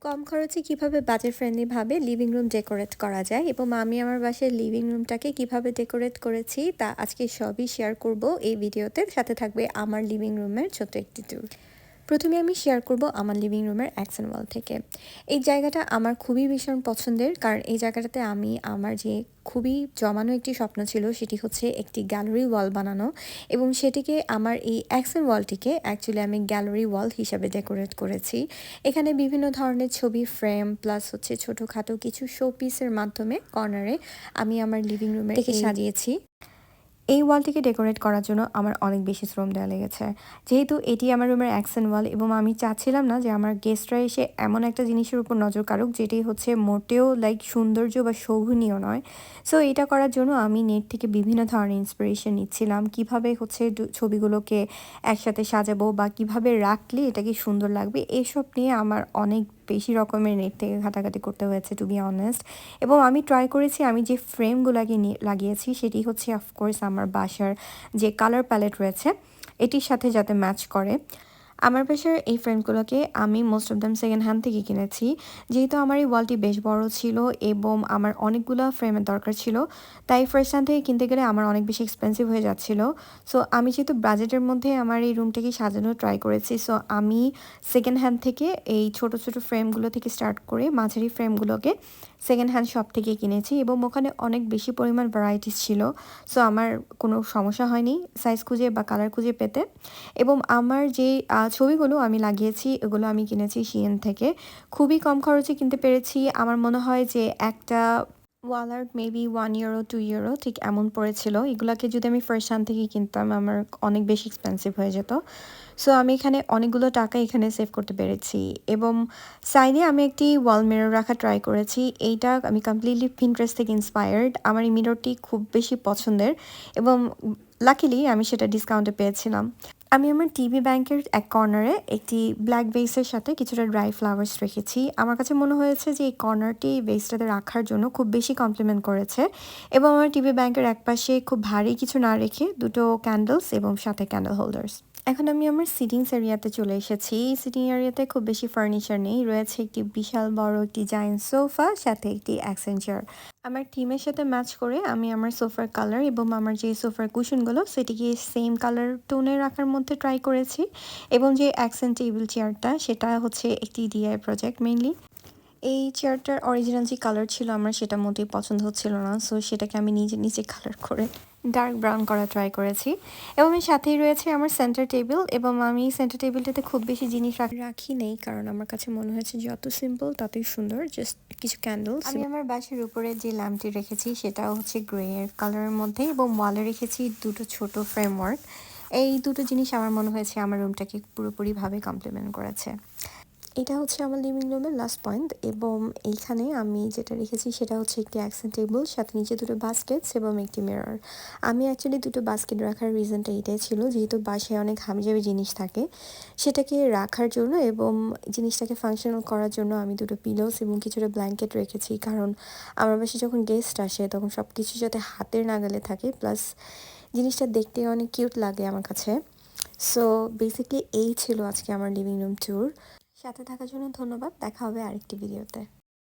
কম খরচে কিভাবে budget friendly ভাবে লিভিং রুম ডেকোরেট করা যায় এবং আমি আমার বাসায় লিভিং রুমটাকে কিভাবে ডেকোরেট করেছি তা আজকে সবই শেয়ার করব এই ভিডিওতে। সাথে থাকবে আমার লিভিং রুমের ছোট একটি ট্যুর। প্রথমে আমি শেয়ার করব আমার লিভিং রুমের অ্যাকশন ওয়াল থেকে। এই জায়গাটা আমার খুবই ভীষণ পছন্দের, কারণ এই জায়গাটাতে আমি আমার যে খুবই জমানো একটি স্বপ্ন ছিল সেটি হচ্ছে একটি গ্যালারি ওয়াল বানানো, এবং সেটিকে আমার এই অ্যাকশন ওয়ালটিকে অ্যাকচুয়ালি আমি গ্যালারি ওয়াল হিসাবে ডেকোরেট করেছি। এখানে বিভিন্ন ধরনের ছবি ফ্রেম প্লাস হচ্ছে ছোটোখাটো কিছু শো পিসের মাধ্যমে কর্নারে আমি আমার লিভিং রুমে সাজিয়েছি। এই ওয়ালটিকে ডেকোরেট করার জন্য আমার অনেক বেশি শ্রম দেওয়া লেগেছে, যেহেতু এটি আমার রুমের অ্যাকশন ওয়াল এবং আমি চাচ্ছিলাম না যে আমার গেস্টরা এসে এমন একটা জিনিসের উপর নজর কাড়ুক যেটি হচ্ছে মোটেও সৌন্দর্য বা শোভনীয় নয়। সো এটা করার জন্য আমি নেট থেকে বিভিন্ন ধরনের ইন্সপিরেশন নিচ্ছিলাম, কিভাবে হচ্ছে ছবিগুলোকে একসাথে সাজাবো বা কিভাবে রাখলে এটাকে সুন্দর লাগবে, এসব নিয়ে আমার অনেক বেশি রকমের নেট থেকে ঘাটাঘাটি করতে হয়েছে টু বি অনেস্ট। এবং আমি ট্রাই করেছি, আমি যে ফ্রেমগুলোকে লাগিয়েছি সেটি হচ্ছে অফকোর্স আমার বাসার যে কালার প্যালেট রয়েছে এটির সাথে যাতে ম্যাচ করে। আমার বাসার এই ফ্রেমগুলোকে আমি most of them second hand থেকে কিনেছি, যেহেতু আমার এই ওয়ালটি বেশ বড় ছিল এবং আমার অনেকগুলো ফ্রেমের দরকার ছিল, তাই ফার্স্ট হ্যান্ড থেকে কিনতে গেলে আমার অনেক বেশি এক্সপেন্সিভ হয়ে যাচ্ছিল। সো আমি যেহেতু বাজেটের মধ্যে আমার এই রুমটাকে সাজানো ট্রাই করেছি, সো আমি সেকেন্ড হ্যান্ড থেকে এই ছোট ছোট ফ্রেমগুলো থেকে স্টার্ট করে মাঝারি ফ্রেমগুলোকে সেকেন্ড হ্যান্ড শপ থেকে কিনেছি এবং ওখানে অনেক বেশি পরিমাণ ভ্যারাইটিস ছিল। সো আমার কোনো সমস্যা হয়নি সাইজ খুঁজে বা কালার খুঁজে পেতে। এবং আমার যে ছবিগুলো আমি লাগিয়েছি এগুলো আমি কিনেছি শিএন থেকে, খুবই কম খরচে কিনতে পেরেছি। আমার মনে হয় যে একটা wall art maybe 1 euro 2 euro ঠিক এমন পড়েছিল। এগুলোকে যদি আমি ফার্স্ট হ্যান্ড থেকে কিনতাম আমার অনেক বেশি এক্সপেন্সিভ হয়ে যেত। সো আমি এখানে অনেকগুলো টাকা এখানে সেভ করতে পেরেছি। এবং সাইডে আমি একটি ওয়াল মিরর রাখা ট্রাই করেছি। এইটা আমি কমপ্লিটলি পিন্টারেস্ট থেকে ইন্সপায়ার্ড। আমার এই মিররটি খুব বেশি পছন্দের এবং লাকিলি আমি সেটা ডিসকাউন্টে পেয়েছিলাম। আমি আমার টিভি ব্যাংকের এক কর্নারে একটি ব্ল্যাক বেসের সাথে কিছুটা ড্রাই ফ্লাওয়ার্স রেখেছি। আমার কাছে মনে হয়েছে যে এই কর্নারটি বেসটাতে রাখার জন্য খুব বেশি কমপ্লিমেন্ট করেছে। এবং আমার টিভি ব্যাংকের একপাশে খুব ভারী কিছু না রেখে দুটো ক্যান্ডেলস এবং সাথে ক্যান্ডেল হোল্ডার্স। এখন আমি আমার সিটিংস এরিয়াতে চলে এসেছি। সিটিং এরিয়াতে খুব বেশি ফার্নিচার নেই, রয়েছে একটি বিশাল বড় একটি জায়ান্ট সোফা সাথে একটি অ্যাকসেন্ট চেয়ার। আমার থিমের সাথে ম্যাচ করে আমি আমার সোফার কালার এবং আমার যে সোফার কুশনগুলো সেটিকে সেম কালার টোনে রাখার মধ্যে ট্রাই করেছি। এবং যে অ্যাকসেন্ট টেবিল চেয়ারটা সেটা হচ্ছে একটি ডিআই প্রজেক্ট মেইনলি। এই চেয়ারটার অরিজিনাল যে কালার ছিল আমার সেটা মোটেই পছন্দ হচ্ছিল না, সো সেটাকে আমি নিজে কালার করে ডার্ক ব্রাউন করা ট্রাই করেছি। এবং এর সাথেই রয়েছে আমার সেন্টার টেবিল, এবং আমি সেন্টার টেবিলটাতে খুব বেশি জিনিস রাখি নেই, কারণ আমার কাছে মনে হয়েছে যত সিম্পল ততই সুন্দর। জাস্ট কিছু ক্যান্ডেলস। আমি আমার বাসার উপরে যে ল্যাম্পটি রেখেছি সেটাও হচ্ছে গ্রে কালারের মধ্যে, এবং ওয়ালে রেখেছি দুটো ছোট ফ্রেমওয়ার্ক। এই দুটো জিনিস আমার মনে হয়েছে আমার রুমটাকে পুরোপুরিভাবে কমপ্লিমেন্ট করেছে। এটা হচ্ছে আমার লিভিং রুমের লাস্ট পয়েন্ট, এবং এইখানে আমি যেটা রেখেছি সেটা হচ্ছে একটি অ্যাকসেন্ট টেবিল, সাথে নিচে দুটো বাস্কেটস এবং একটি মিরর। আমি অ্যাকচুয়ালি দুটো বাস্কেট রাখার রিজনটা এটাই ছিল, যেহেতু বাসায় অনেক হাবিজাবি জিনিস থাকে সেটাকে রাখার জন্য এবং জিনিসটাকে ফাংশনাল করার জন্য আমি দুটো পিলোস এবং কিছুটা ব্ল্যাঙ্কেট রেখেছি, কারণ আমার বাসায় যখন গেস্ট আসে তখন সব কিছু যাতে হাতের নাগালে থাকে, প্লাস জিনিসটা দেখতে অনেক কিউট লাগে আমার কাছে। সো বেসিকলি এই ছিল আজকে আমার লিভিং রুম ট্যুর। সাথে থাকার জন্য ধন্যবাদ। দেখা হবে আরেকটি ভিডিওতে।